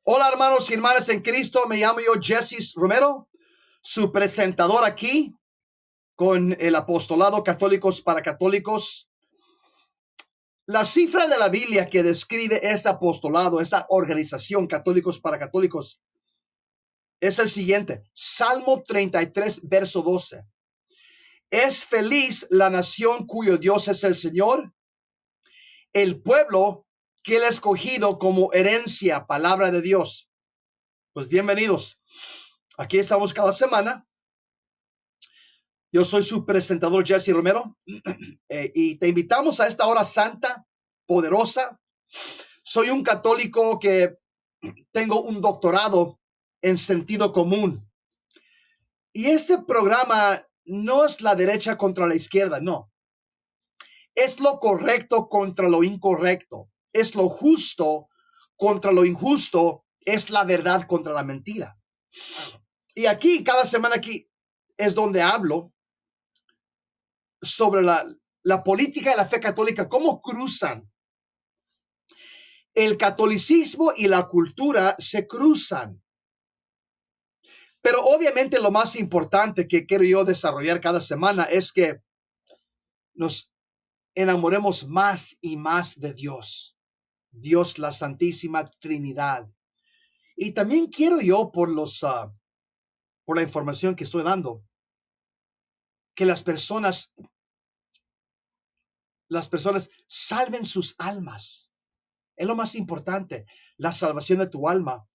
Hola hermanos y hermanas en Cristo, me llamo yo Jesse Romero, su presentador aquí con el apostolado Católicos para Católicos. La cifra de la Biblia que describe este apostolado, esta organización Católicos para Católicos, es el siguiente: Salmo 33, verso 12. Es feliz la nación cuyo Dios es el Señor, el pueblo que él ha escogido como herencia, palabra de Dios. Pues bienvenidos. Aquí estamos cada semana. Yo soy su presentador Jesse Romero y te invitamos a esta hora santa, poderosa. Soy un católico que tengo un doctorado en sentido común. Y este programa no es la derecha contra la izquierda, no. Es lo correcto contra lo incorrecto. Es lo justo contra lo injusto. Es la verdad contra la mentira. Y aquí, cada semana aquí, es donde hablo sobre la política y la fe católica, cómo cruzan. El catolicismo y la cultura se cruzan. Pero obviamente lo más importante que quiero yo desarrollar cada semana es que nos enamoremos más y más de Dios. Dios, la Santísima Trinidad. Y también quiero yo, por la información que estoy dando, que las personas salven sus almas. Es lo más importante, la salvación de tu alma.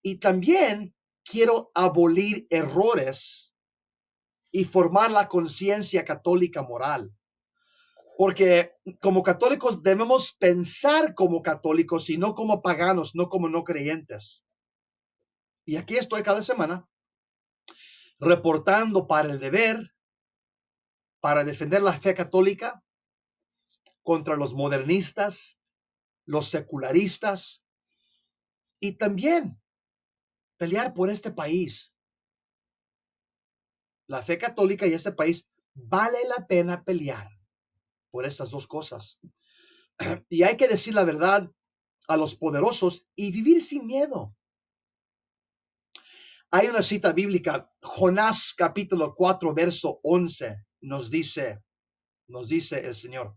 Y también quiero abolir errores y formar la conciencia católica moral. Porque como católicos debemos pensar como católicos y no como paganos, no como no creyentes. Y aquí estoy cada semana reportando para el deber, para defender la fe católica contra los modernistas, los secularistas y también pelear por este país. La fe católica y este país vale la pena pelear por estas dos cosas. Y hay que decir la verdad a los poderosos y vivir sin miedo. Hay una cita bíblica, Jonás capítulo 4, verso 11, nos dice el Señor: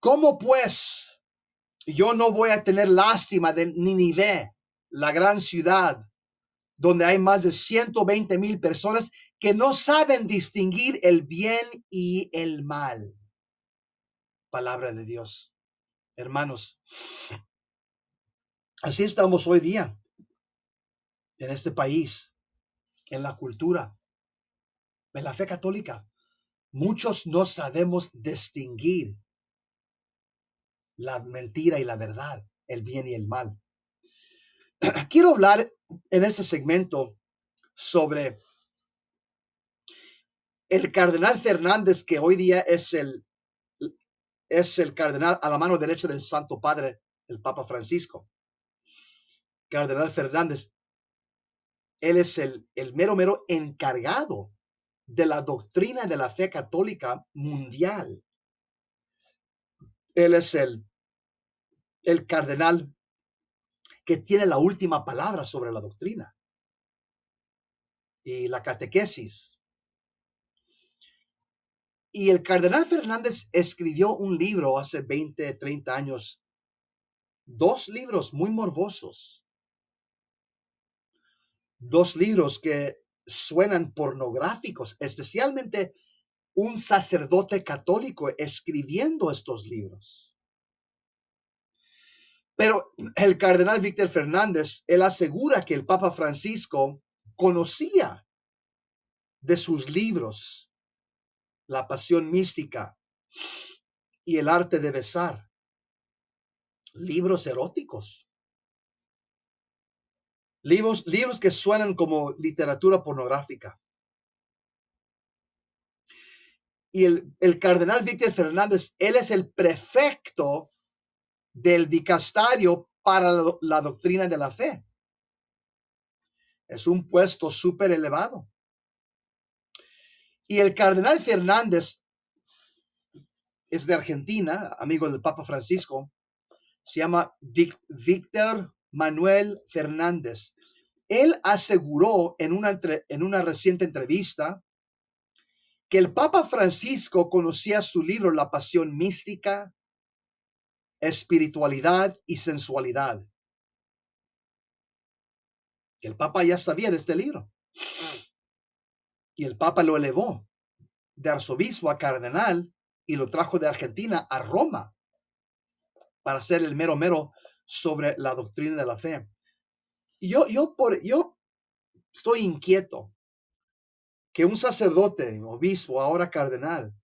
¿cómo pues yo no voy a tener lástima de Nínive, la gran ciudad, donde hay más de 120,000 personas que no saben distinguir el bien y el mal? Palabra de Dios. Hermanos, así estamos hoy día en este país, en la cultura, en la fe católica. Muchos no sabemos distinguir la mentira y la verdad, el bien y el mal. Quiero hablar en este segmento sobre el cardenal Fernández, que hoy día es el cardenal a la mano derecha del Santo Padre, el Papa Francisco. Cardenal Fernández, él es el mero encargado de la doctrina de la fe católica mundial. Él es el cardenal que tiene la última palabra sobre la doctrina y la catequesis. Y el cardenal Fernández escribió un libro hace 20, 30 años, dos libros muy morbosos, dos libros que suenan pornográficos, especialmente un sacerdote católico escribiendo estos libros. Pero el cardenal Víctor Fernández, él asegura que el Papa Francisco conocía de sus libros La Pasión Mística y El Arte de Besar, libros eróticos, libros que suenan como literatura pornográfica. Y el cardenal Víctor Fernández, él es el prefecto del dicasterio para la doctrina de la fe. Es un puesto súper elevado. Y el cardenal Fernández es de Argentina, amigo del Papa Francisco, se llama Víctor Manuel Fernández. Él aseguró en una reciente entrevista que el Papa Francisco conocía su libro La Pasión Mística, Espiritualidad y Sensualidad. Que el Papa ya sabía de este libro. Y el Papa lo elevó de arzobispo a cardenal y lo trajo de Argentina a Roma para ser el mero mero sobre la doctrina de la fe. Y yo estoy inquieto que un sacerdote, obispo, ahora cardenal,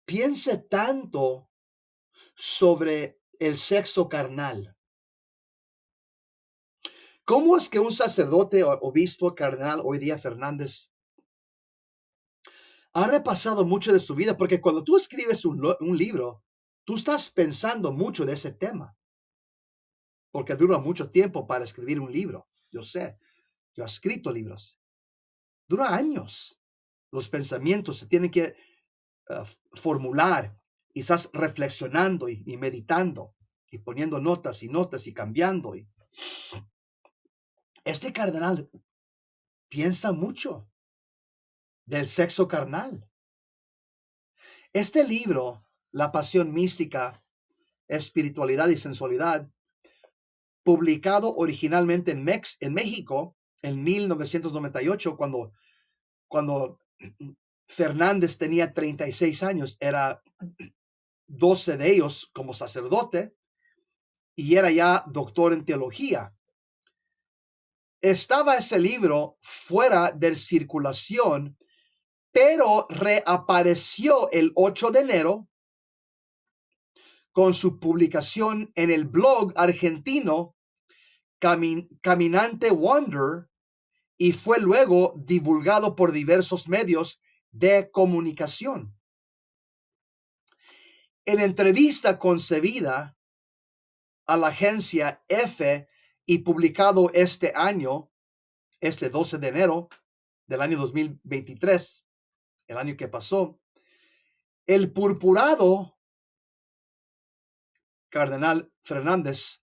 piense tanto sobre el sexo carnal. ¿Cómo es que un sacerdote, obispo, cardenal, hoy día Fernández, ha repasado mucho de su vida? Porque cuando tú escribes un libro, tú estás pensando mucho de ese tema. Porque dura mucho tiempo para escribir un libro. Yo sé, yo he escrito libros. Dura años. Los pensamientos se tienen que formular y estás reflexionando y meditando y poniendo notas y cambiando. Este cardenal piensa mucho del sexo carnal. Este libro, La Pasión Mística, Espiritualidad y Sensualidad, publicado originalmente en México en 1998, cuando Fernández tenía 36 años, era 12 de ellos como sacerdote y era ya doctor en teología. Estaba ese libro fuera de circulación, pero reapareció el 8 de enero con su publicación en el blog argentino Caminante Wonder y fue luego divulgado por diversos medios de comunicación. En entrevista concebida a la agencia EFE y publicado este 12 de enero del año 2023, el año que pasó, el purpurado cardenal Fernández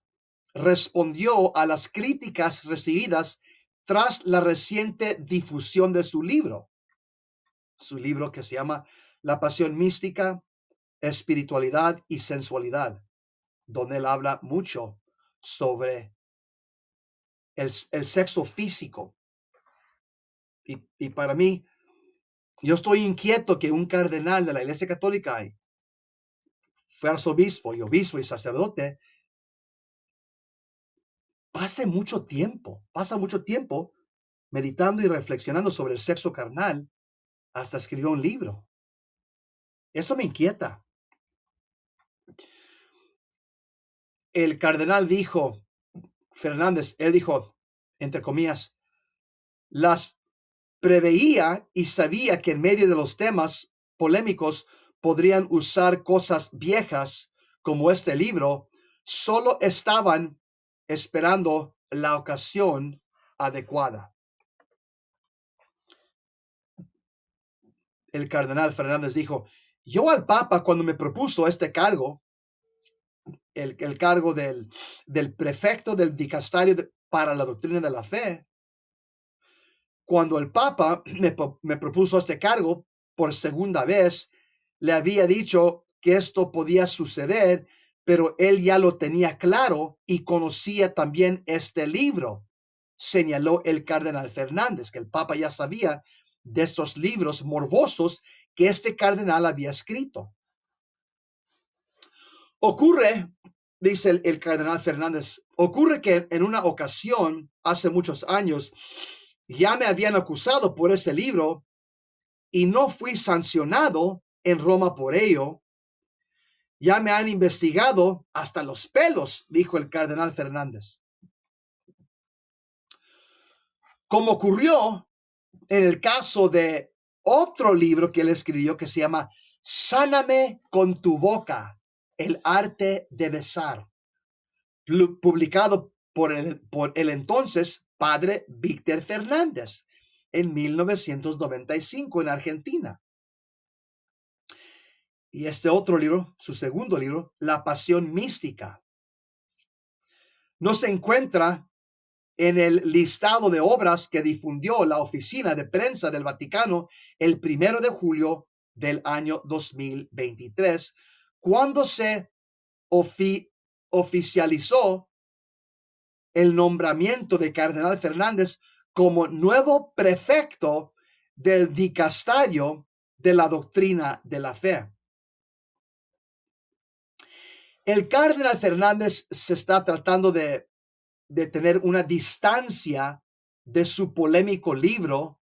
respondió a las críticas recibidas tras la reciente difusión de su libro que se llama La Pasión Mística, Espiritualidad y Sensualidad, donde él habla mucho sobre el sexo físico. Y para mí, yo estoy inquieto que un cardenal de la Iglesia Católica fue arzobispo y obispo y sacerdote, pasa mucho tiempo meditando y reflexionando sobre el sexo carnal hasta escribió un libro. Eso me inquieta. El cardenal Fernández, él dijo, entre comillas, las preveía y sabía que en medio de los temas polémicos podrían usar cosas viejas como este libro, solo estaban esperando la ocasión adecuada. El cardenal Fernández dijo, yo al Papa cuando me propuso este cargo, el cargo del prefecto del dicasterio para la doctrina de la fe, cuando el Papa me propuso este cargo por segunda vez, le había dicho que esto podía suceder, pero él ya lo tenía claro y conocía también este libro, señaló el cardenal Fernández, que el Papa ya sabía de esos libros morbosos que este cardenal había escrito. Ocurre, dice el cardenal Fernández, ocurre que en una ocasión, hace muchos años, ya me habían acusado por ese libro y no fui sancionado en Roma por ello. Ya me han investigado hasta los pelos, dijo el cardenal Fernández. Como ocurrió en el caso de otro libro que él escribió que se llama Sáname con tu boca, el arte de besar, publicado por el entonces padre Víctor Fernández en 1995 en Argentina. Y este otro libro, su segundo libro, La Pasión Mística, no se encuentra en el listado de obras que difundió la Oficina de Prensa del Vaticano el 1 de julio del año 2023, cuando se oficializó el nombramiento de Cardenal Fernández como nuevo prefecto del dicasterio de la doctrina de la fe. El Cardenal Fernández se está tratando de tener una distancia de su polémico libro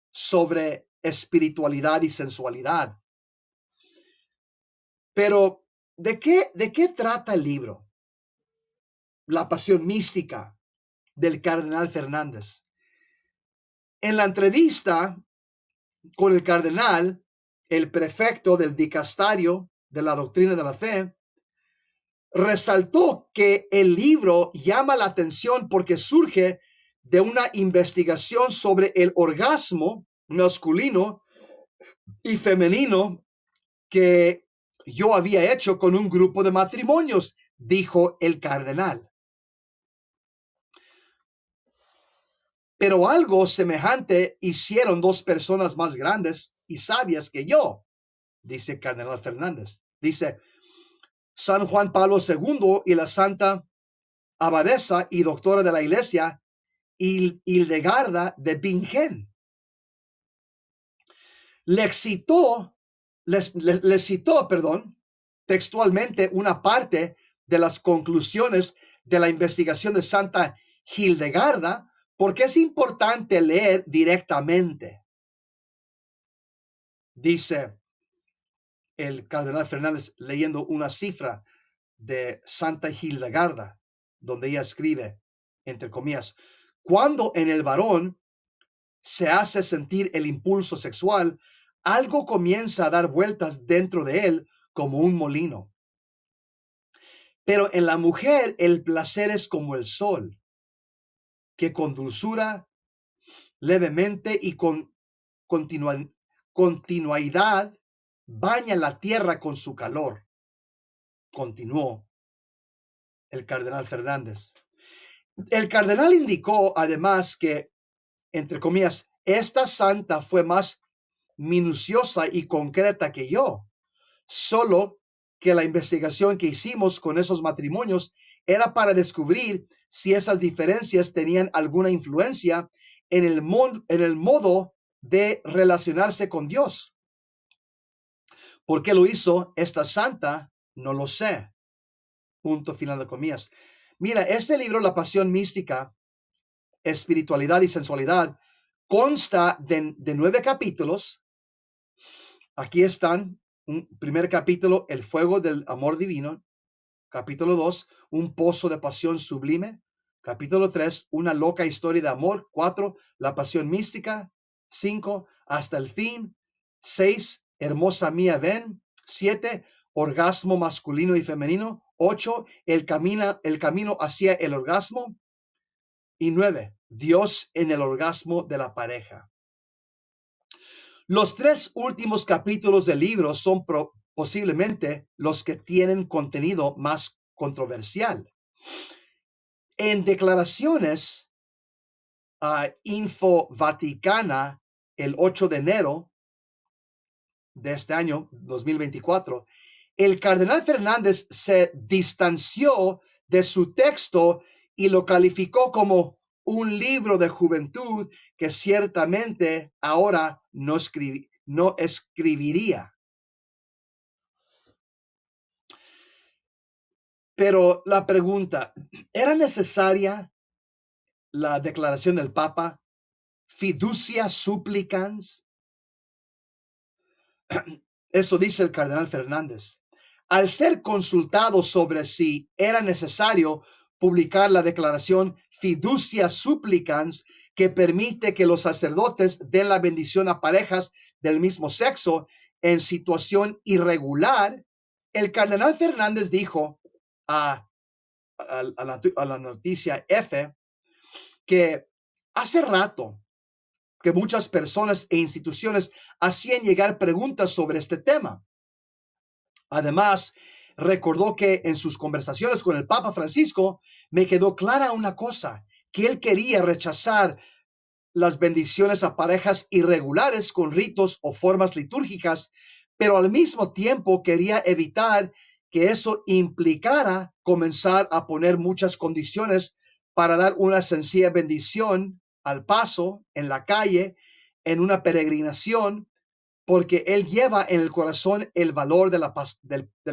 sobre espiritualidad y sensualidad. Pero, ¿de qué trata el libro? La Pasión Mística del Cardenal Fernández. En la entrevista con el cardenal, el prefecto del dicasterio de la doctrina de la fe, resaltó que el libro llama la atención porque surge de una investigación sobre el orgasmo masculino y femenino que yo había hecho con un grupo de matrimonios, dijo el cardenal. Pero algo semejante hicieron dos personas más grandes y sabias que yo, dice el cardenal Fernández. Dice, San Juan Pablo II y la Santa Abadesa y doctora de la Iglesia, Hildegarda de Bingen. Les citó, textualmente una parte de las conclusiones de la investigación de Santa Hildegarda, porque es importante leer directamente. Dice el cardenal Fernández leyendo una cifra de Santa Hildegarda, donde ella escribe, entre comillas, cuando en el varón se hace sentir el impulso sexual, algo comienza a dar vueltas dentro de él como un molino. Pero en la mujer el placer es como el sol, que con dulzura, levemente y con continuidad baña la tierra con su calor. Continuó el cardenal Fernández. El cardenal indicó además que, entre comillas, esta santa fue más minuciosa y concreta que yo, solo que la investigación que hicimos con esos matrimonios era para descubrir si esas diferencias tenían alguna influencia en el modo de relacionarse con Dios. ¿Por qué lo hizo esta santa? No lo sé. Punto final de comillas. Mira, este libro, La Pasión Mística, Espiritualidad y Sensualidad, consta de 9 capítulos. Aquí están. Un primer capítulo, El fuego del amor divino. Capítulo 2, Un pozo de pasión sublime. Capítulo 3, Una loca historia de amor. 4, La pasión mística. 5, Hasta el fin. 6, Hermosa mía, ven. 7, Orgasmo masculino y femenino. 8, el camino hacia el orgasmo. Y 9, Dios en el orgasmo de la pareja. Los 3 últimos capítulos del libro son posiblemente los que tienen contenido más controversial. En declaraciones a Info Vaticana el 8 de enero de este año 2024, el cardenal Fernández se distanció de su texto y lo calificó como un libro de juventud que ciertamente ahora no escribiría. Pero la pregunta, ¿era necesaria la declaración del Papa? Fiducia supplicans. Eso dice el cardenal Fernández. Al ser consultado sobre si era necesario publicar la declaración Fiducia supplicans, que permite que los sacerdotes den la bendición a parejas del mismo sexo en situación irregular, el cardenal Fernández dijo a la noticia F que hace rato que muchas personas e instituciones hacían llegar preguntas sobre este tema. Además, recordó que en sus conversaciones con el Papa Francisco me quedó clara una cosa, que él quería rechazar las bendiciones a parejas irregulares con ritos o formas litúrgicas, pero al mismo tiempo quería evitar que eso implicara comenzar a poner muchas condiciones para dar una sencilla bendición al paso, en la calle, en una peregrinación, porque él lleva en el corazón el valor de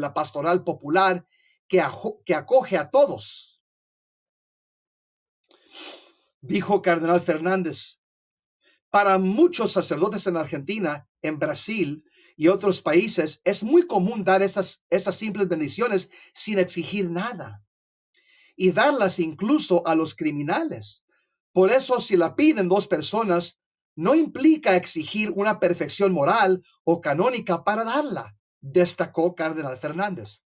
la pastoral popular que acoge a todos. Dijo Cardenal Fernández, para muchos sacerdotes en Argentina, en Brasil y otros países, es muy común dar esas simples bendiciones sin exigir nada y darlas incluso a los criminales. Por eso, si la piden dos personas, no implica exigir una perfección moral o canónica para darla, destacó Cardenal Fernández.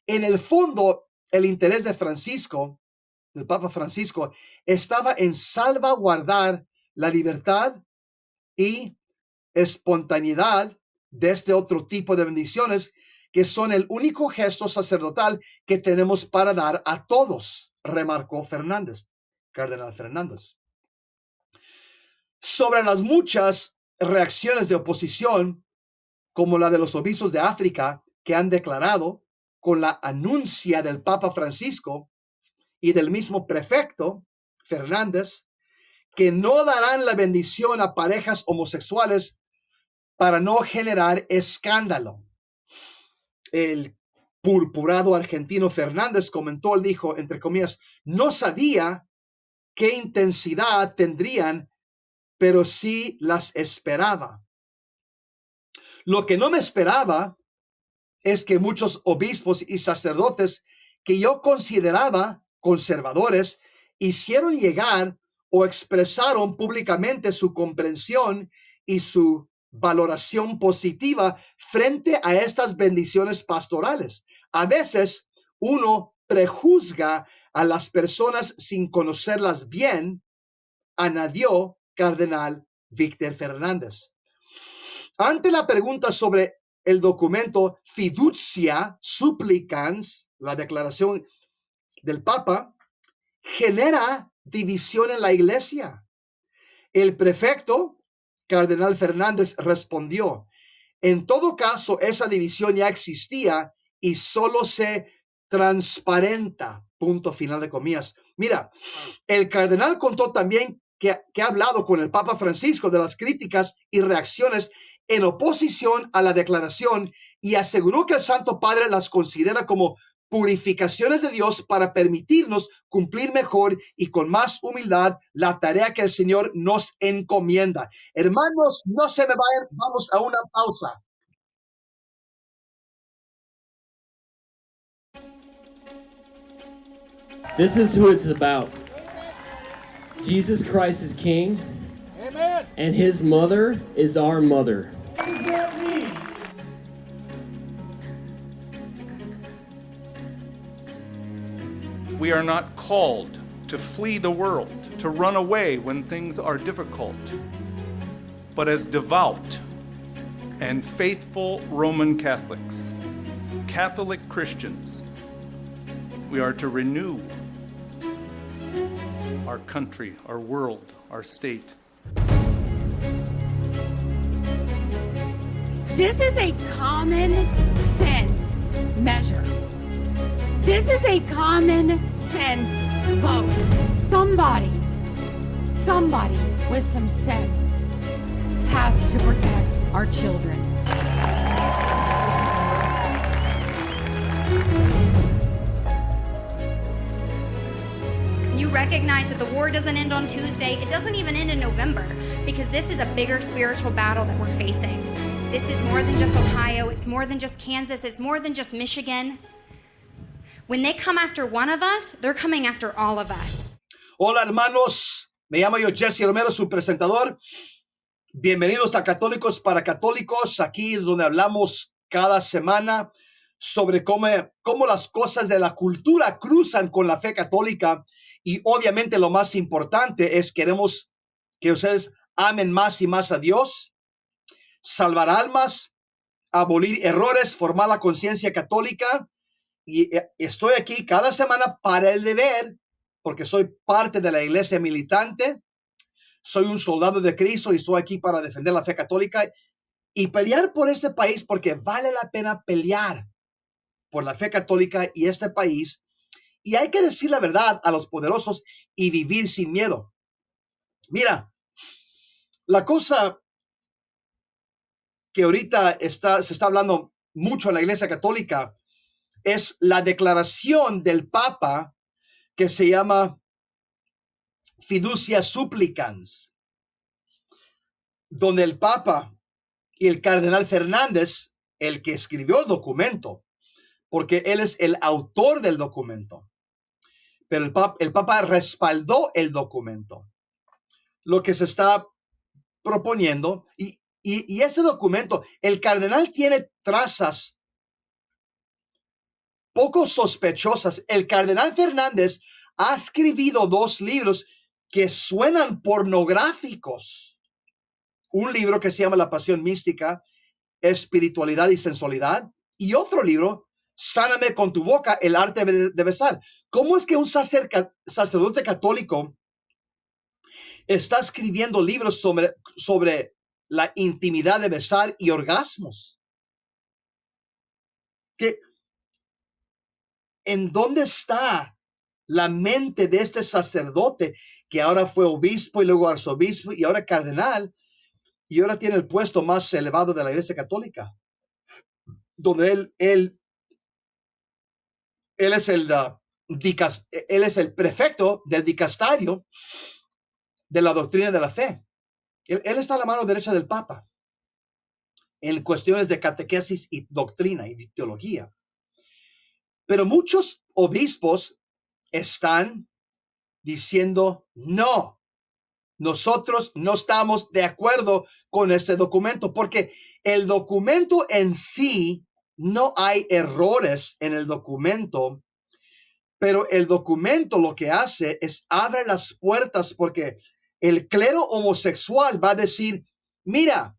En el fondo, el interés de Francisco, del Papa Francisco, estaba en salvaguardar la libertad y espontaneidad de este otro tipo de bendiciones que son el único gesto sacerdotal que tenemos para dar a todos, remarcó Cardenal Fernández. Sobre las muchas reacciones de oposición, como la de los obispos de África, que han declarado con la anuncia del Papa Francisco y del mismo prefecto Fernández, que no darán la bendición a parejas homosexuales para no generar escándalo. El purpurado argentino Fernández comentó, él dijo, entre comillas, no sabía qué intensidad tendrían, pero sí las esperaba. Lo que no me esperaba es que muchos obispos y sacerdotes que yo consideraba conservadores hicieron llegar o expresaron públicamente su comprensión y su valoración positiva frente a estas bendiciones pastorales. A veces uno prejuzga a las personas sin conocerlas bien, añadió Cardenal Víctor Fernández. Ante la pregunta sobre el documento Fiducia Supplicans, la declaración del Papa, genera división en la iglesia. El prefecto, Cardenal Fernández, respondió, en todo caso, esa división ya existía y solo se transparenta, punto final de comillas. Mira, el cardenal contó también que ha hablado con el Papa Francisco de las críticas y reacciones en oposición a la declaración y aseguró que el Santo Padre las considera como purificaciones de Dios para permitirnos cumplir mejor y con más humildad la tarea que el Señor nos encomienda. Hermanos, no se me vayan, vamos a una pausa. This is who it's about. Jesus Christ is King. Amen. And his mother is our mother. What does that mean? We are not called to flee the world, to run away when things are difficult. But as devout and faithful Roman Catholics, Catholic Christians, we are to renew our country, our world, our state. This is a common sense measure. This is a common sense vote. Somebody with some sense has to protect our children. You recognize that the war doesn't end on Tuesday. It doesn't even end in November, because this is a bigger spiritual battle that we're facing. This is more than just Ohio. It's more than just Kansas. It's more than just Michigan. When they come after one of us, they're coming after all of us. Hola, hermanos. Me llamo yo Jesse Romero, su presentador. Bienvenidos a Católicos para Católicos, aquí donde hablamos cada semana sobre cómo las cosas de la cultura cruzan con la fe católica. Y obviamente lo más importante es queremos que ustedes amen más y más a Dios, salvar almas abolir errores, formar la conciencia católica. Y estoy aquí cada semana para el deber, porque soy parte de la iglesia militante. Soy un soldado de Cristo y estoy aquí para defender la fe católica y pelear por este país, porque vale la pena pelear por la fe católica y este país. Y hay que decir la verdad a los poderosos y vivir sin miedo. Mira, la cosa que ahorita se está hablando mucho en la iglesia católica es la declaración del Papa que se llama Fiducia Supplicans, donde el Papa y el cardenal Fernández, el que escribió el documento, porque él es el autor del documento, pero el Papa respaldó el documento. Lo que se está proponiendo, y ese documento, el cardenal tiene trazas poco sospechosas. El cardenal Fernández ha escrito 2 libros que suenan pornográficos. Un libro que se llama La Pasión Mística, Espiritualidad y Sensualidad, y otro libro, Sáname con tu boca, el arte de besar. ¿Cómo es que un sacerdote católico está escribiendo libros sobre la intimidad de besar y orgasmos? ¿En dónde está la mente de este sacerdote que ahora fue obispo y luego arzobispo y ahora cardenal y ahora tiene el puesto más elevado de la iglesia católica, donde él es el prefecto del dicasterio de la doctrina de la fe? Él está a la mano derecha del Papa en cuestiones de catequesis y doctrina y teología. Pero muchos obispos están diciendo, no, nosotros no estamos de acuerdo con este documento, porque el documento en sí, no hay errores en el documento, pero el documento lo que hace es abre las puertas, porque el clero homosexual va a decir, mira,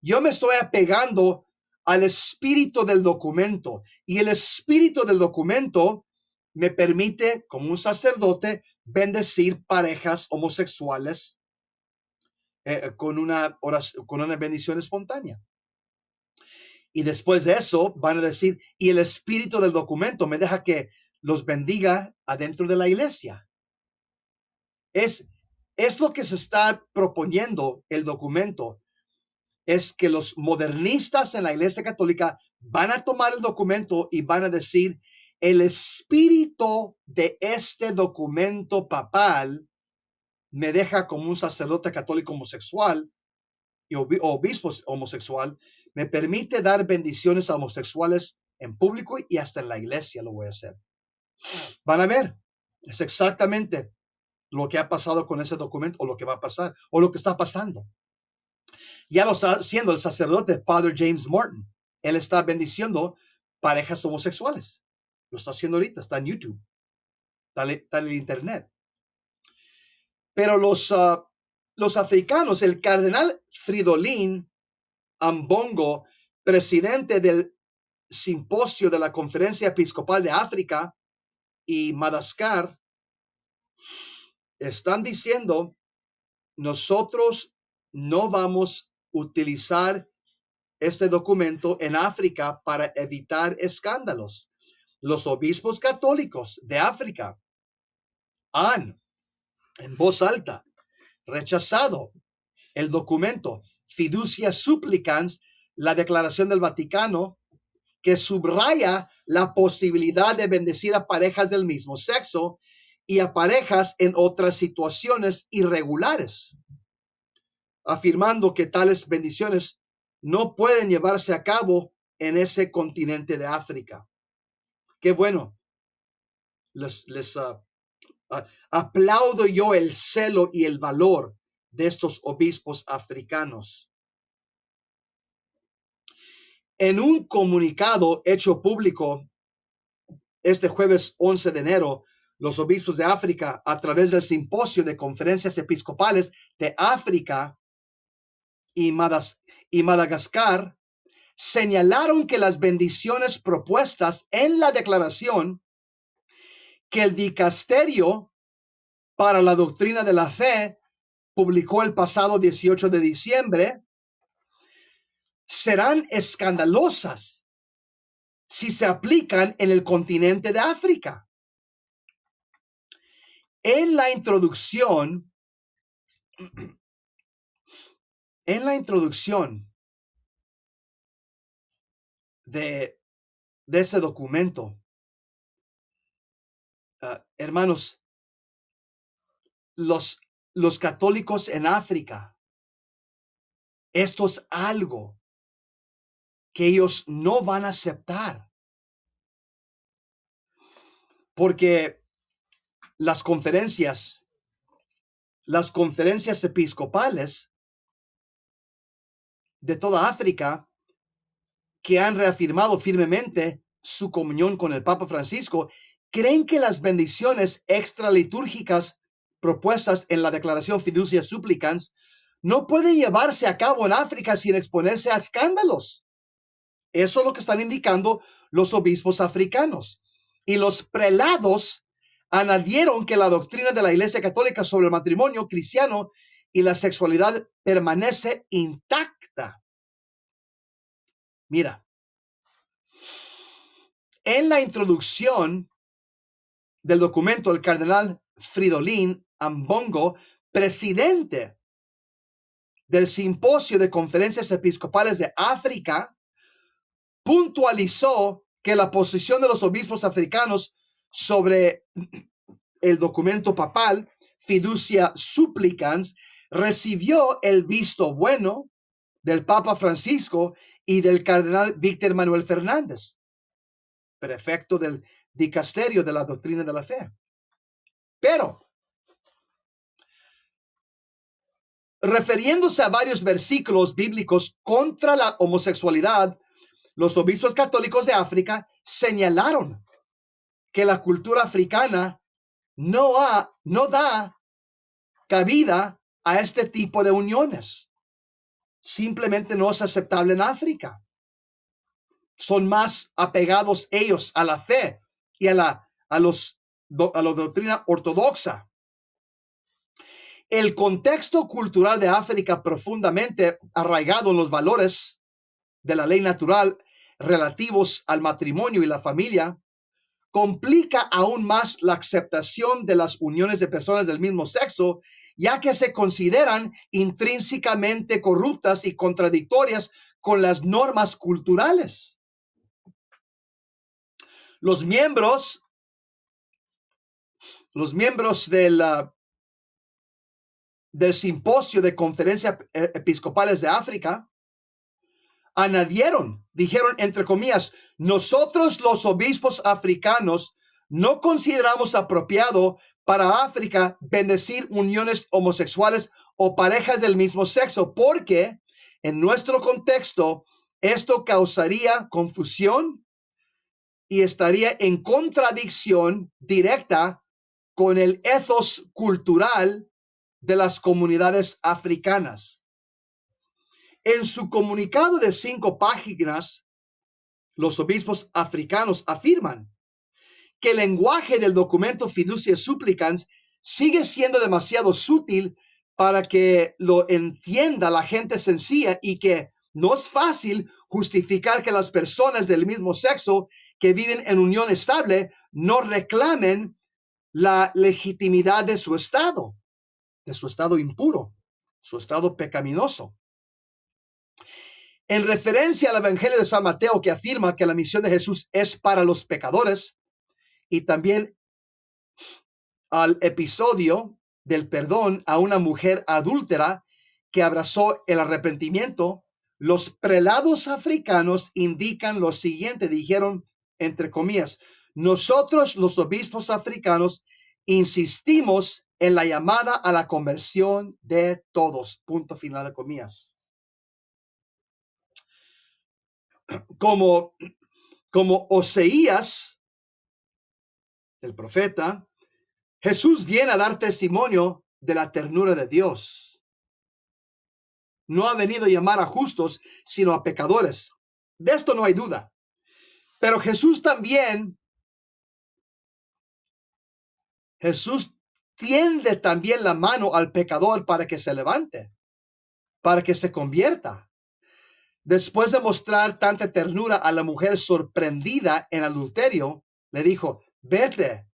yo me estoy apegando al espíritu del documento, y el espíritu del documento me permite, como un sacerdote, bendecir parejas homosexuales con una bendición espontánea. Y después de eso van a decir, y el espíritu del documento me deja que los bendiga adentro de la iglesia. Es lo que se está proponiendo el documento. Es que los modernistas en la iglesia católica van a tomar el documento y van a decir, el espíritu de este documento papal me deja como un sacerdote católico homosexual y obispo homosexual, me permite dar bendiciones a homosexuales en público y hasta en la iglesia lo voy a hacer. Van a ver, es exactamente lo que ha pasado con ese documento, o lo que va a pasar, o lo que está pasando. Ya lo está haciendo el sacerdote Father James Morton. Él está bendiciendo parejas homosexuales. Lo está haciendo ahorita, está en YouTube, está en el internet. Pero los africanos, el cardenal Fridolin Ambongo, presidente del simposio de la Conferencia Episcopal de África y Madagascar, están diciendo, nosotros no vamos a utilizar este documento en África para evitar escándalos. Los obispos católicos de África han, en voz alta, rechazado el documento Fiducia Supplicans, la declaración del Vaticano, que subraya la posibilidad de bendecir a parejas del mismo sexo y a parejas en otras situaciones irregulares, afirmando que tales bendiciones no pueden llevarse a cabo en ese continente de África. Qué bueno. Les aplaudo yo el celo y el valor de estos obispos africanos. En un comunicado hecho público este jueves 11 de enero, los obispos de África, a través del simposio de conferencias episcopales de África y Madagascar, señalaron que las bendiciones propuestas en la declaración que el dicasterio para la doctrina de la fe publicó el pasado 18 de diciembre serán escandalosas si se aplican en el continente de África. En la introducción de ese documento, hermanos, los católicos en África, esto es algo que ellos no van a aceptar, porque las conferencias episcopales de toda África, que han reafirmado firmemente su comunión con el Papa Francisco, creen que las bendiciones extralitúrgicas propuestas en la declaración Fiducia Supplicans no pueden llevarse a cabo en África sin exponerse a escándalos. Eso es lo que están indicando los obispos africanos. Y los prelados añadieron que la doctrina de la Iglesia Católica sobre el matrimonio cristiano y la sexualidad permanece intacta. Mira, en la introducción del documento, el cardenal Fridolin Ambongo, presidente del Simposio de Conferencias Episcopales de África, puntualizó que la posición de los obispos africanos sobre el documento papal Fiducia Supplicans recibió el visto bueno del Papa Francisco y del cardenal Víctor Manuel Fernández, prefecto del dicasterio de la doctrina de la fe. Pero, refiriéndose a varios versículos bíblicos contra la homosexualidad, los obispos católicos de África señalaron que la cultura africana no da cabida a este tipo de uniones. Simplemente no es aceptable en África. Son más apegados ellos a la fe y a la doctrina ortodoxa. El contexto cultural de África, profundamente arraigado en los valores de la ley natural relativos al matrimonio y la familia, complica aún más la aceptación de las uniones de personas del mismo sexo, ya que se consideran intrínsecamente corruptas y contradictorias con las normas culturales. Los miembros del Simposio de Conferencias Episcopales de África dijeron entre comillas, nosotros los obispos africanos no consideramos apropiado para África bendecir uniones homosexuales o parejas del mismo sexo, porque en nuestro contexto esto causaría confusión y estaría en contradicción directa con el ethos cultural de las comunidades africanas. En su comunicado de 5 páginas, los obispos africanos afirman que el lenguaje del documento Fiducia Supplicans sigue siendo demasiado sutil para que lo entienda la gente sencilla y que no es fácil justificar que las personas del mismo sexo que viven en unión estable no reclamen la legitimidad de su estado impuro, su estado pecaminoso. En referencia al Evangelio de San Mateo, que afirma que la misión de Jesús es para los pecadores, y también al episodio del perdón a una mujer adúltera que abrazó el arrepentimiento, los prelados africanos indican lo siguiente, dijeron entre comillas, nosotros los obispos africanos insistimos en la llamada a la conversión de todos, punto final de comillas. Como Oseías, el profeta, Jesús viene a dar testimonio de la ternura de Dios. No ha venido a llamar a justos, sino a pecadores. De esto no hay duda. Pero Jesús tiende también la mano al pecador para que se levante, para que se convierta. Después de mostrar tanta ternura a la mujer sorprendida en adulterio, le dijo, vete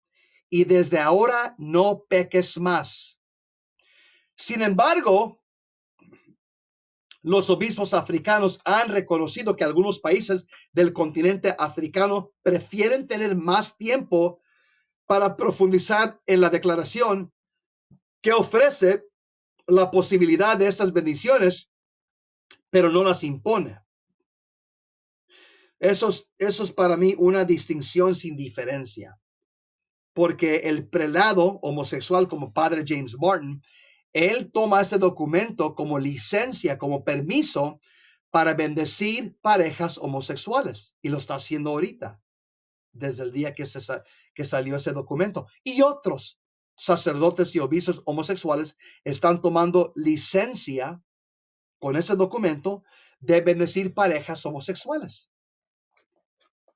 y desde ahora no peques más. Sin embargo, los obispos africanos han reconocido que algunos países del continente africano prefieren tener más tiempo para profundizar en la declaración que ofrece la posibilidad de estas bendiciones, pero no las impone. Eso es para mí una distinción sin diferencia, porque el prelado homosexual como Padre James Martin, él toma este documento como licencia, como permiso para bendecir parejas homosexuales, y lo está haciendo ahorita, desde el día que salió ese documento. Y otros sacerdotes y obispos homosexuales están tomando licencia con ese documento de bendecir parejas homosexuales.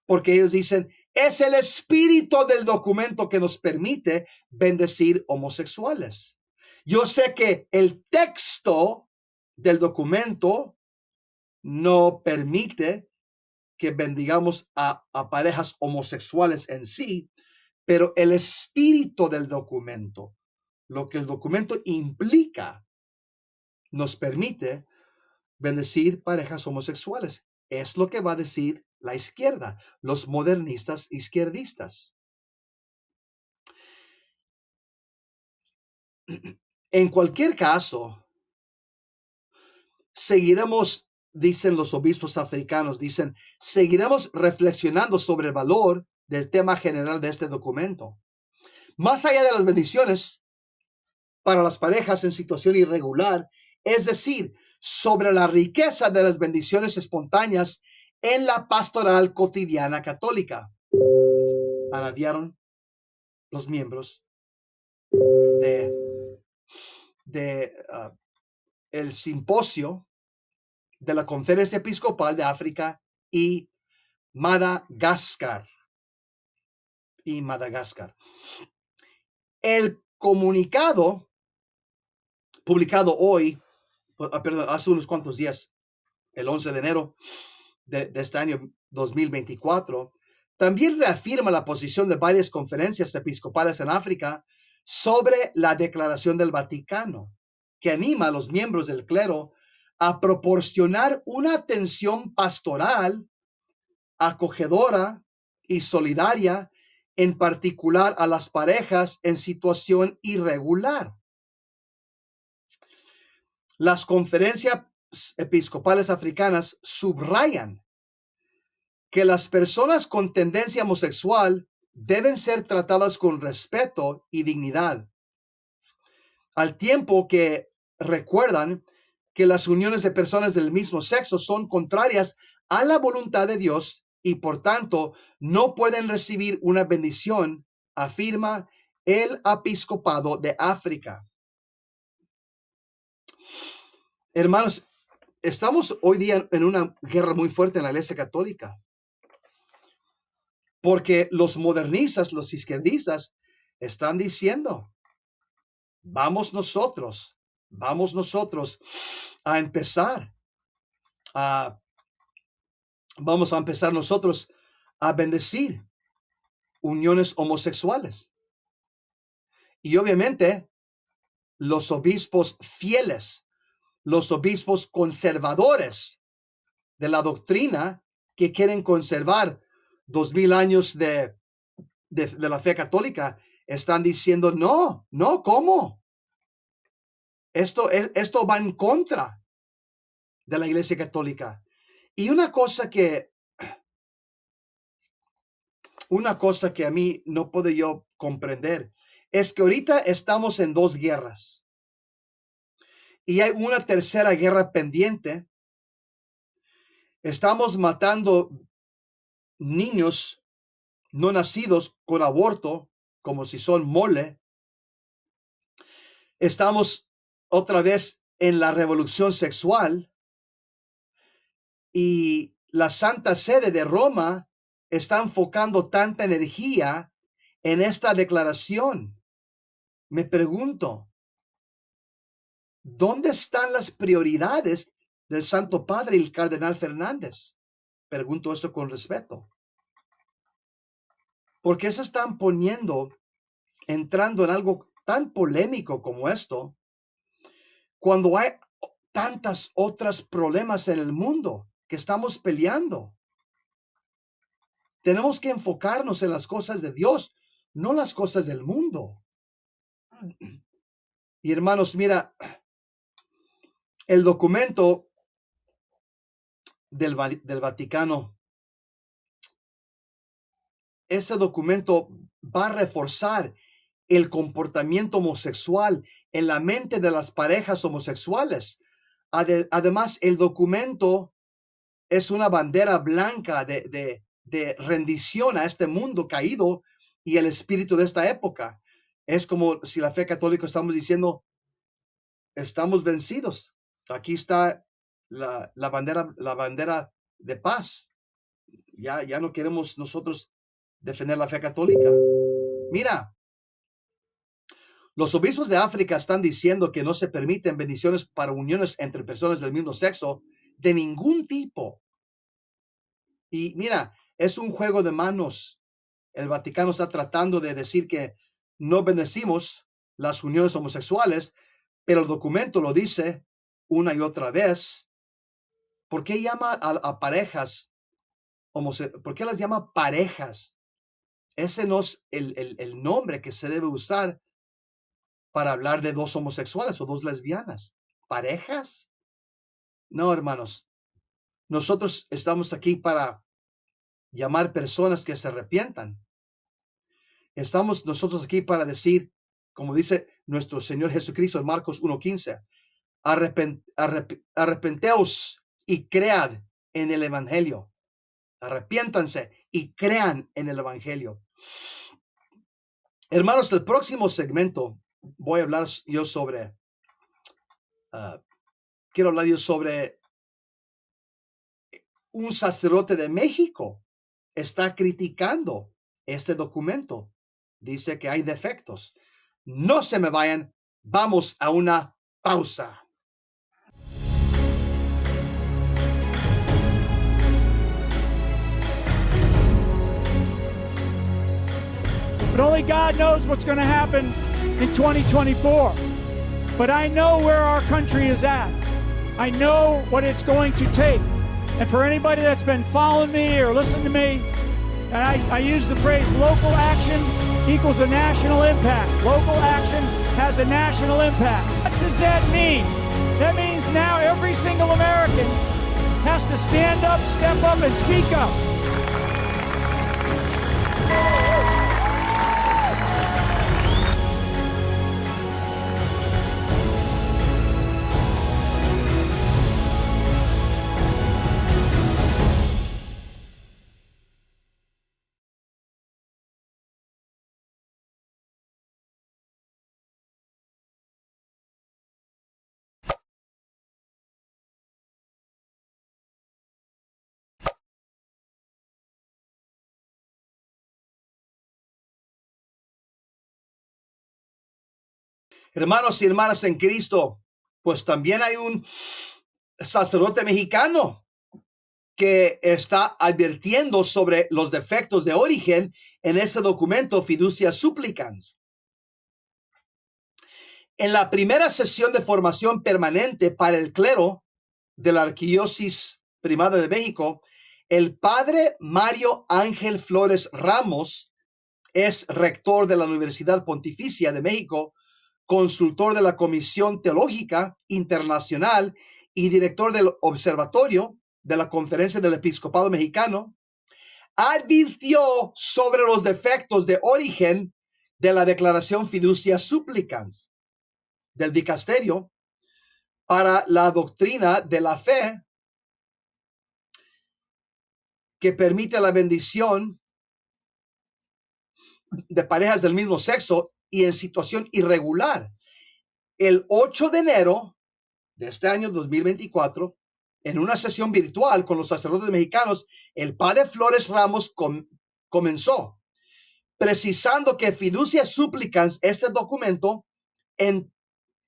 Porque ellos dicen, es el espíritu del documento que nos permite bendecir homosexuales. Yo sé que el texto del documento no permite que bendigamos a parejas homosexuales en sí, pero el espíritu del documento, lo que el documento implica, nos permite bendecir parejas homosexuales. Es lo que va a decir la izquierda, los modernistas izquierdistas. En cualquier caso, seguiremos, dicen los obispos africanos, seguiremos reflexionando sobre el valor del tema general de este documento. Más allá de las bendiciones para las parejas en situación irregular, es decir, sobre la riqueza de las bendiciones espontáneas en la pastoral cotidiana católica. Añadieron los miembros el simposio de la Conferencia Episcopal de África y Madagascar. El comunicado publicado hoy, hace unos cuantos días, el 11 de enero de este año 2024, también reafirma la posición de varias conferencias episcopales en África sobre la Declaración del Vaticano, que anima a los miembros del clero a proporcionar una atención pastoral, acogedora y solidaria, en particular a las parejas en situación irregular. Las conferencias episcopales africanas subrayan que las personas con tendencia homosexual deben ser tratadas con respeto y dignidad, al tiempo que recuerdan que las uniones de personas del mismo sexo son contrarias a la voluntad de Dios y por tanto no pueden recibir una bendición, afirma el episcopado de África. Hermanos, estamos hoy día en una guerra muy fuerte en la Iglesia Católica, porque los modernistas, los izquierdistas, están diciendo, vamos nosotros a empezar vamos a empezar nosotros a bendecir uniones homosexuales. Y obviamente los obispos fieles, los obispos conservadores de la doctrina que quieren conservar 2000 años de la fe católica, están diciendo, no, ¿cómo? Esto va en contra de la Iglesia Católica. Y una cosa que a mí no puedo yo comprender es que ahorita estamos en dos guerras y hay una tercera guerra pendiente. Estamos matando niños no nacidos con aborto como si son mole. Estamos otra vez en la revolución sexual y la Santa Sede de Roma está enfocando tanta energía en esta declaración? Me pregunto, ¿dónde están las prioridades del Santo Padre y el Cardenal Fernández? Pregunto eso con respeto. ¿Por qué se están entrando en algo tan polémico como esto, cuando hay tantas otras problemas en el mundo que estamos peleando? Tenemos que enfocarnos en las cosas de Dios, no las cosas del mundo. Y hermanos, mira, el documento del Vaticano, ese documento va a reforzar el comportamiento homosexual en la mente de las parejas homosexuales. Además, el documento es una bandera blanca de rendición a este mundo caído y el espíritu de esta época. Es como si la fe católica estamos diciendo, estamos vencidos. Aquí está la bandera de paz. Ya no queremos nosotros defender la fe católica. Mira, los obispos de África están diciendo que no se permiten bendiciones para uniones entre personas del mismo sexo de ningún tipo. Y mira, es un juego de manos. El Vaticano está tratando de decir que no bendecimos las uniones homosexuales, pero el documento lo dice una y otra vez. ¿Por qué llama a parejas homosexuales? ¿Por qué las llama parejas? Ese no es el nombre que se debe usar para hablar de dos homosexuales o dos lesbianas. ¿Parejas? No, hermanos. Nosotros estamos aquí para llamar personas que se arrepientan. Estamos nosotros aquí para decir, como dice nuestro Señor Jesucristo en Marcos 1:15, arrepenteos y cread en el Evangelio. Arrepiéntanse y crean en el Evangelio. Hermanos, el próximo segmento voy a hablar yo sobre, quiero hablar yo sobre un sacerdote de México. Está criticando este documento. Dice que hay defectos. No se me vayan. Vamos a una pausa. But only God knows what's going to happen in 2024. But I know where our country is at. I know what it's going to take. And for anybody that's been following me or listening to me, and I use the phrase local action equals a national impact. Local action has a national impact. What does that mean? That means now every single American has to stand up, step up, and speak up. Hermanos y hermanas en Cristo, pues también hay un sacerdote mexicano que está advirtiendo sobre los defectos de origen en este documento Fiducia Supplicans. En la primera sesión de formación permanente para el clero de la Arquidiócesis Primada de México, el padre Mario Ángel Flores Ramos es rector de la Universidad Pontificia de México, consultor de la Comisión Teológica Internacional y director del Observatorio de la Conferencia del Episcopado Mexicano, advirtió sobre los defectos de origen de la Declaración Fiducia Supplicans del Dicasterio para la doctrina de la fe que permite la bendición de parejas del mismo sexo y en situación irregular. El 8 de enero de este año 2024, en una sesión virtual con los sacerdotes mexicanos, el padre Flores Ramos comenzó precisando que Fiducia Supplicans, este documento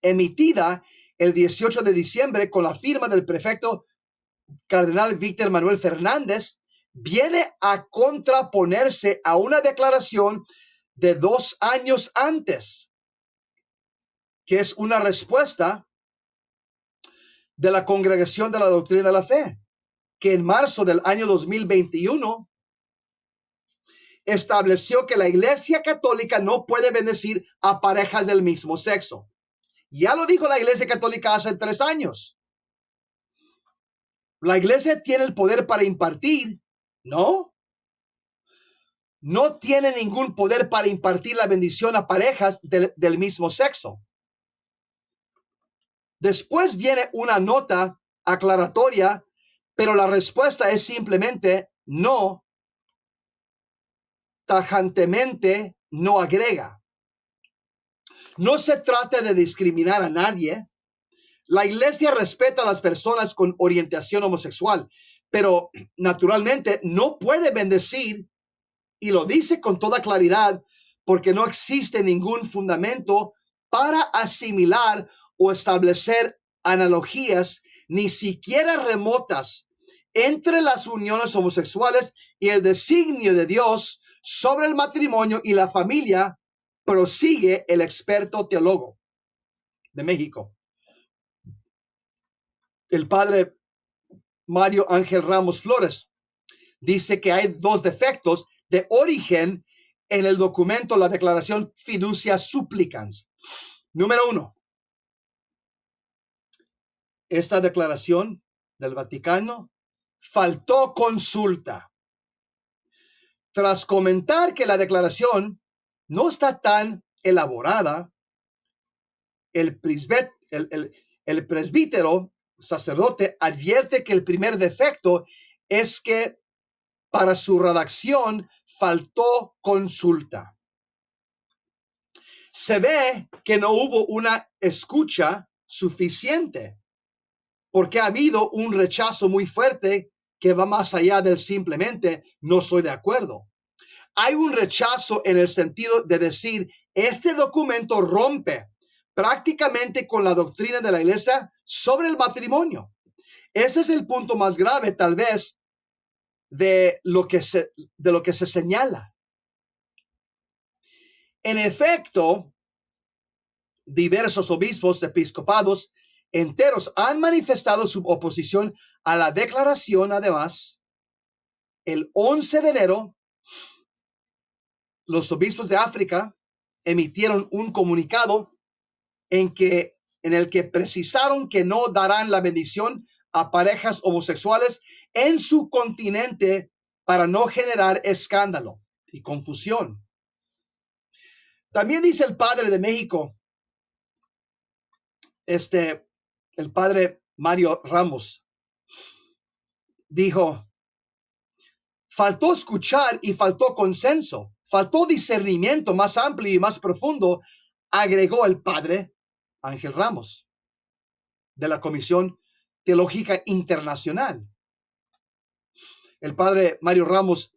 emitida el 18 de diciembre con la firma del prefecto cardenal Víctor Manuel Fernández, viene a contraponerse a una declaración de 2 años antes, que es una respuesta de la Congregación de la Doctrina de la Fe, que en marzo del año 2021 estableció que la Iglesia Católica no puede bendecir a parejas del mismo sexo. Ya lo dijo la Iglesia Católica hace 3 años. La Iglesia tiene el poder para impartir, ¿no? No tiene ningún poder para impartir la bendición a parejas del mismo sexo. Después viene una nota aclaratoria, pero la respuesta es simplemente no, tajantemente no agrega. No se trata de discriminar a nadie. La iglesia respeta a las personas con orientación homosexual, pero naturalmente no puede bendecir, y lo dice con toda claridad, porque no existe ningún fundamento para asimilar o establecer analogías, ni siquiera remotas, entre las uniones homosexuales y el designio de Dios sobre el matrimonio y la familia, prosigue el experto teólogo de México, el padre Mario Ángel Ramos Flores. Dice que hay 2 defectos de origen en el documento, la declaración Fiducia Supplicans. Número 1, esta declaración del Vaticano faltó consulta. Tras comentar que la declaración no está tan elaborada, el presbítero sacerdote advierte que el primer defecto es que para su redacción faltó consulta. Se ve que no hubo una escucha suficiente, porque ha habido un rechazo muy fuerte que va más allá del simplemente no estoy de acuerdo. Hay un rechazo en el sentido de decir, este documento rompe prácticamente con la doctrina de la iglesia sobre el matrimonio. Ese es el punto más grave, tal vez, de lo que se señala. En efecto, diversos obispos, episcopados enteros han manifestado su oposición a la declaración. Además, el 11 de enero, los obispos de África emitieron un comunicado en el que precisaron que no darán la bendición a parejas homosexuales en su continente para no generar escándalo y confusión. También dice el padre de México, el padre Mario Ramos, dijo, faltó escuchar y faltó consenso, faltó discernimiento más amplio y más profundo, agregó el padre Ángel Ramos de la Comisión Teológica Internacional. El padre Mario Ramos,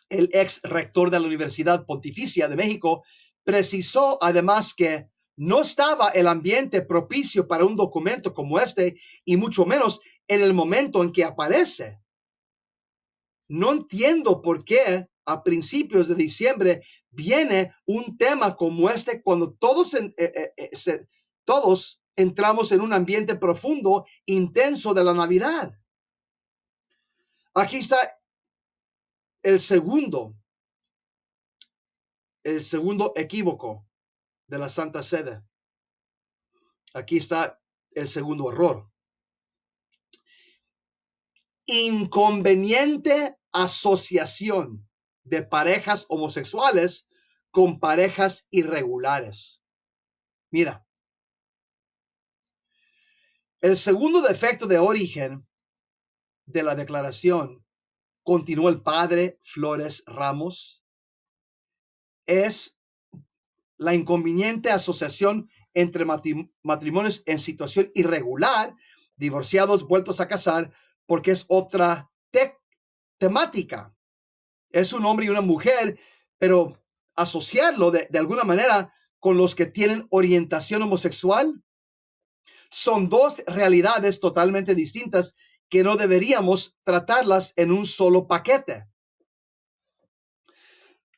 el ex rector de la Universidad Pontificia de México, precisó además que no estaba el ambiente propicio para un documento como este, y mucho menos en el momento en que aparece. No entiendo por qué a principios de diciembre viene un tema como este cuando todos entramos en un ambiente profundo, intenso de la Navidad. Aquí está el segundo equívoco de la Santa Sede. Aquí está el segundo error. Inconveniente asociación de parejas homosexuales con parejas irregulares. Mira, el segundo defecto de origen de la declaración, continuó el padre Flores Ramos, es la inconveniente asociación entre matrimonios en situación irregular divorciados vueltos a casar, porque es otra temática. Es un hombre y una mujer, pero asociarlo de alguna manera con los que tienen orientación homosexual son dos realidades totalmente distintas que no deberíamos tratarlas en un solo paquete.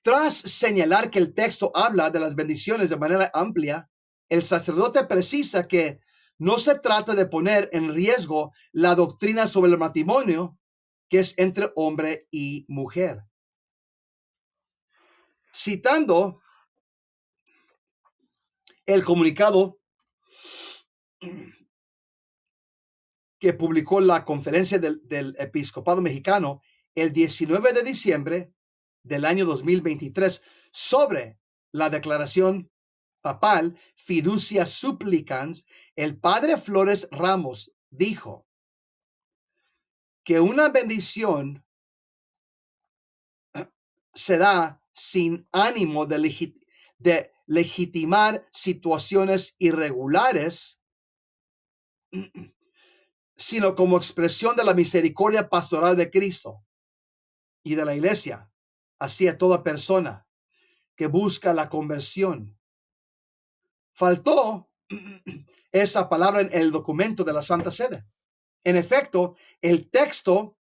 Tras señalar que el texto habla de las bendiciones de manera amplia, el sacerdote precisa que no se trata de poner en riesgo la doctrina sobre el matrimonio, que es entre hombre y mujer. Citando el comunicado que publicó la Conferencia del Episcopado Mexicano el 19 de diciembre del año 2023 sobre la declaración papal Fiducia Supplicans, el padre Flores Ramos dijo que una bendición se da sin ánimo de legitimar situaciones irregulares, sino como expresión de la misericordia pastoral de Cristo y de la Iglesia hacia toda persona que busca la conversión. Faltó esa palabra en el documento de la Santa Sede. En efecto, el texto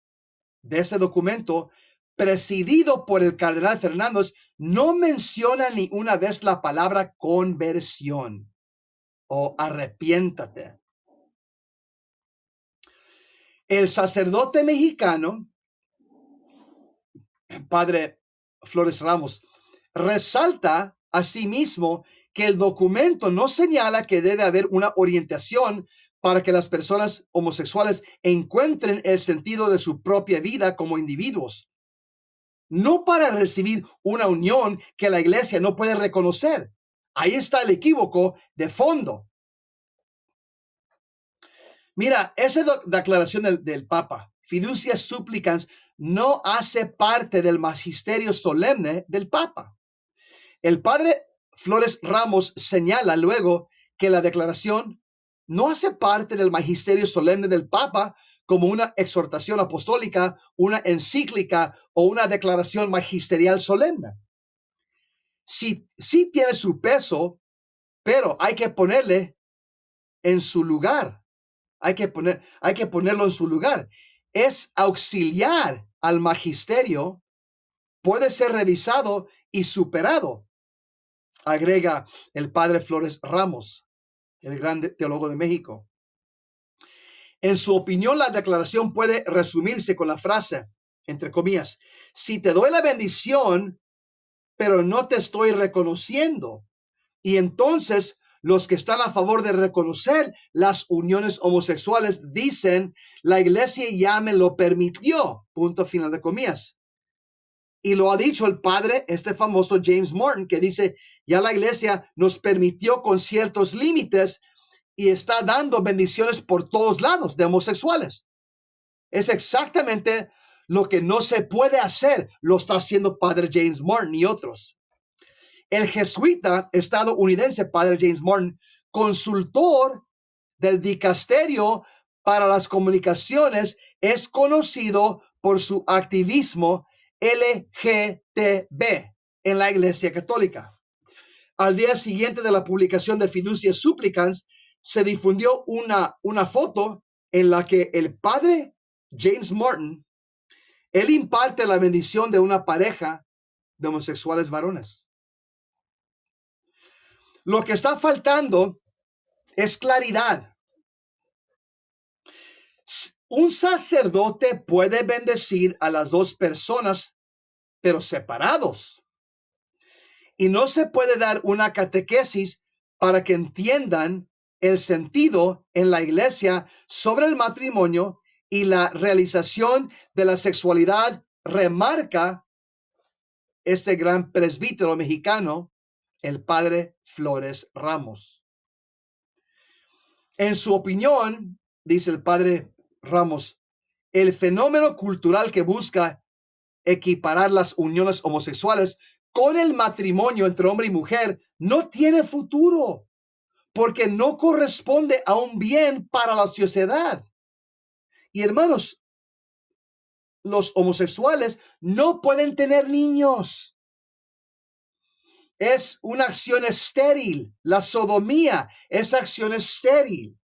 de ese documento, presidido por el cardenal Fernández, no menciona ni una vez la palabra conversión o arrepiéntate. El sacerdote mexicano, padre Flores Ramos, resalta asimismo que el documento no señala que debe haber una orientación para que las personas homosexuales encuentren el sentido de su propia vida como individuos, no para recibir una unión que la iglesia no puede reconocer. Ahí está el equívoco de fondo. Mira, esa declaración del Papa, Fiducia Supplicans, no hace parte del magisterio solemne del Papa. El padre Flores Ramos señala luego que la declaración no hace parte del magisterio solemne del Papa como una exhortación apostólica, una encíclica o una declaración magisterial solemne. Sí tiene su peso, pero hay que ponerle en su lugar. Hay que ponerlo en su lugar. Es auxiliar al magisterio, puede ser revisado y superado, agrega el padre Flores Ramos, el gran teólogo de México. En su opinión, la declaración puede resumirse con la frase, entre comillas, si te doy la bendición, pero no te estoy reconociendo. Y entonces los que están a favor de reconocer las uniones homosexuales dicen, la iglesia ya me lo permitió, punto final de comillas. Y lo ha dicho el padre, este famoso James Morton, que dice, ya la iglesia nos permitió con ciertos límites y está dando bendiciones por todos lados de homosexuales. Es exactamente lo que no se puede hacer, lo está haciendo padre James Morton y otros. El jesuita estadounidense, padre James Morton, consultor del dicasterio para las comunicaciones, es conocido por su activismo LGTB en la Iglesia Católica. Al día siguiente de la publicación de Fiducia Supplicans, se difundió una foto en la que el padre James Morton, él imparte la bendición de una pareja de homosexuales varones. Lo que está faltando es claridad. Un sacerdote puede bendecir a las dos personas, pero separados. Y no se puede dar una catequesis para que entiendan el sentido en la iglesia sobre el matrimonio y la realización de la sexualidad, remarca este gran presbítero mexicano, el padre Flores Ramos. En su opinión, dice el padre Ramos, el fenómeno cultural que busca equiparar las uniones homosexuales con el matrimonio entre hombre y mujer no tiene futuro, porque no corresponde a un bien para la sociedad. Y hermanos, los homosexuales no pueden tener niños. Es una acción estéril. La sodomía es acción estéril.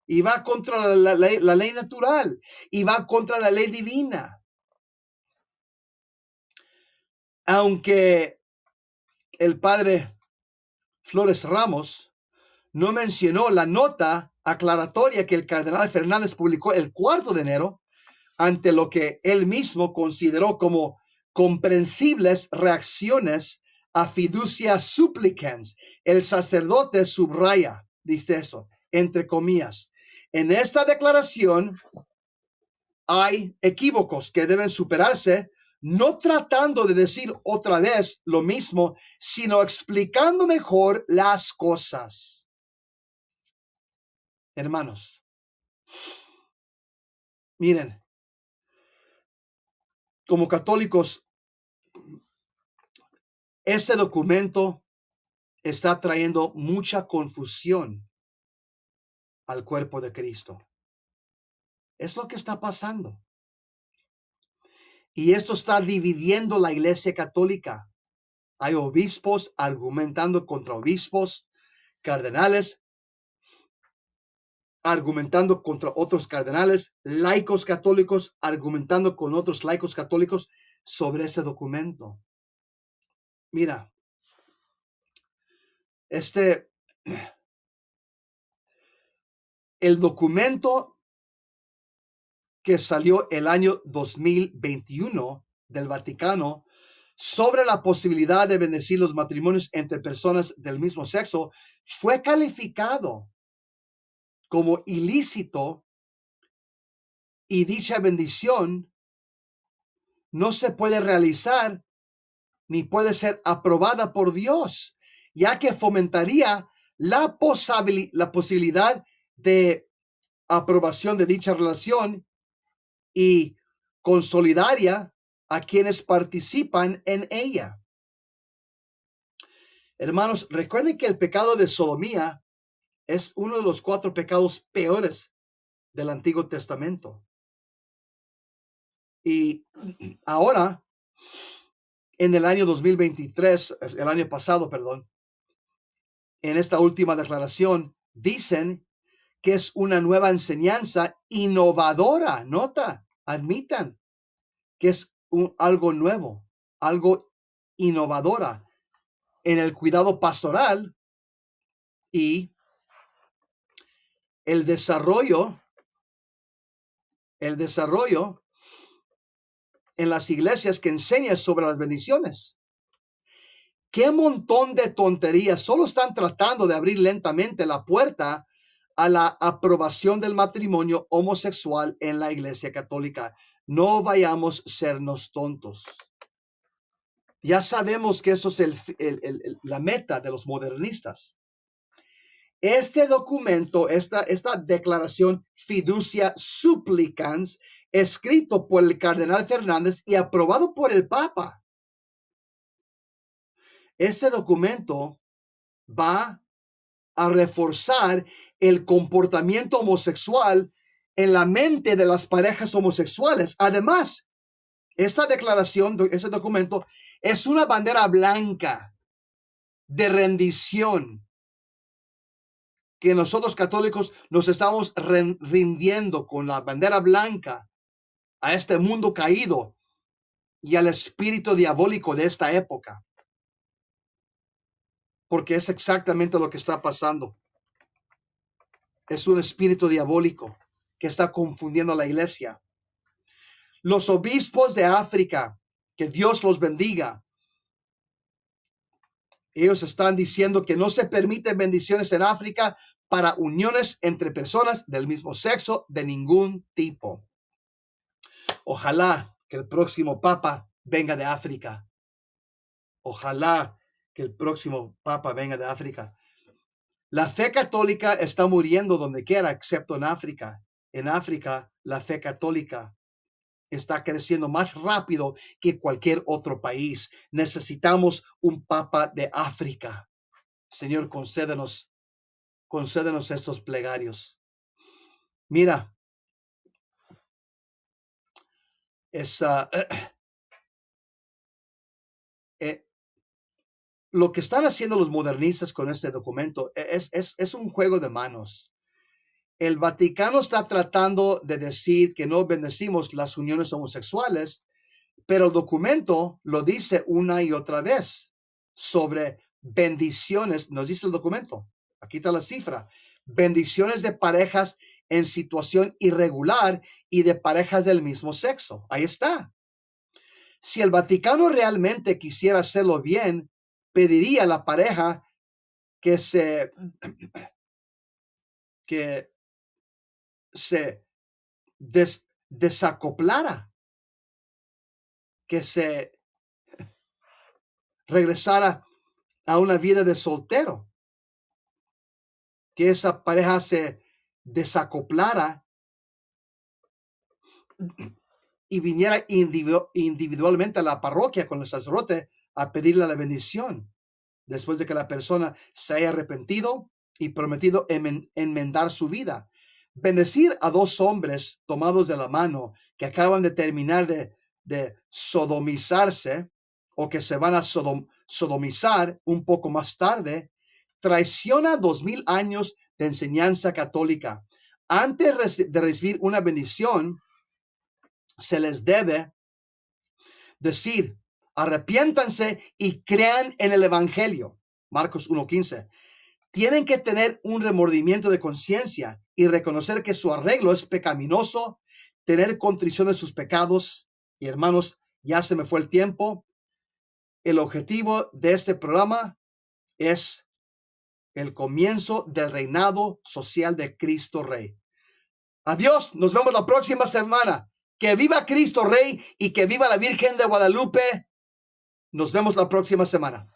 Y va contra la ley natural. Y va contra la ley divina. Aunque el padre Flores Ramos no mencionó la nota aclaratoria que el cardenal Fernández publicó el 4 de enero ante lo que él mismo consideró como comprensibles reacciones a fiducia supplicans. El sacerdote subraya, dice eso, entre comillas. En esta declaración hay equívocos que deben superarse, no tratando de decir otra vez lo mismo, sino explicando mejor las cosas. Hermanos, miren, como católicos, este documento está trayendo mucha confusión al cuerpo de Cristo. Es lo que está pasando. Y esto está dividiendo la Iglesia Católica. Hay obispos argumentando contra obispos, cardenales argumentando contra otros cardenales, laicos católicos argumentando con otros laicos católicos sobre ese documento. Mira, el documento que salió el año 2021 del Vaticano sobre la posibilidad de bendecir los matrimonios entre personas del mismo sexo fue calificado como ilícito, y dicha bendición no se puede realizar ni puede ser aprobada por Dios, ya que fomentaría la posibilidad de aprobación de dicha relación y consolidaría a quienes participan en ella. Hermanos, recuerden que el pecado de sodomía es uno de los 4 pecados peores del Antiguo Testamento. Y ahora, en el año 2023, el año pasado, perdón, en esta última declaración, dicen que es una nueva enseñanza innovadora. Nota, admitan que es algo nuevo, algo innovadora en el cuidado pastoral y el desarrollo en las iglesias que enseña sobre las bendiciones. Qué montón de tonterías. Solo están tratando de abrir lentamente la puerta a la aprobación del matrimonio homosexual en la Iglesia Católica. No vayamos a sernos tontos. Ya sabemos que eso es la meta de los modernistas. Este documento, esta declaración fiducia supplicans, escrito por el cardenal Fernández y aprobado por el Papa. Este documento va a reforzar el comportamiento homosexual en la mente de las parejas homosexuales. Además, esta declaración, ese documento, es una bandera blanca de rendición que nosotros católicos nos estamos rindiendo con la bandera blanca a este mundo caído y al espíritu diabólico de esta época. Porque es exactamente lo que está pasando. Es un espíritu diabólico que está confundiendo a la iglesia. Los obispos de África, que Dios los bendiga, ellos están diciendo que no se permiten bendiciones en África para uniones entre personas del mismo sexo de ningún tipo. Ojalá que el próximo papa venga de África. Ojalá que el próximo papa venga de África. La fe católica está muriendo donde quiera, excepto en África. En África, la fe católica está creciendo más rápido que cualquier otro país. Necesitamos un papa de África. Señor, concédenos estos plegarios. Mira, Es lo que están haciendo los modernistas con este documento es un juego de manos. El Vaticano está tratando de decir que no bendecimos las uniones homosexuales, pero el documento lo dice una y otra vez sobre bendiciones. Nos dice el documento, aquí está la cifra, bendiciones de parejas en situación irregular y de parejas del mismo sexo. Ahí está. Si el Vaticano realmente quisiera hacerlo bien, pediría a la pareja que se desacoplara, que se regresara a una vida de soltero, que esa pareja se desacoplara y viniera individualmente a la parroquia con el sacerdote a pedirle la bendición, después de que la persona se haya arrepentido y prometido enmendar su vida. Bendecir a dos hombres tomados de la mano que acaban de terminar de sodomizarse o que se van a sodomizar un poco más tarde, traiciona 2000 años de enseñanza católica. Antes de recibir una bendición, se les debe decir: arrepiéntanse y crean en el evangelio. Marcos 1:15. Tienen que tener un remordimiento de conciencia y reconocer que su arreglo es pecaminoso, tener contrición de sus pecados. Y hermanos, ya se me fue el tiempo. El objetivo de este programa es el comienzo del reinado social de Cristo Rey. Adiós, nos vemos la próxima semana. Que viva Cristo Rey y que viva la Virgen de Guadalupe. Nos vemos la próxima semana.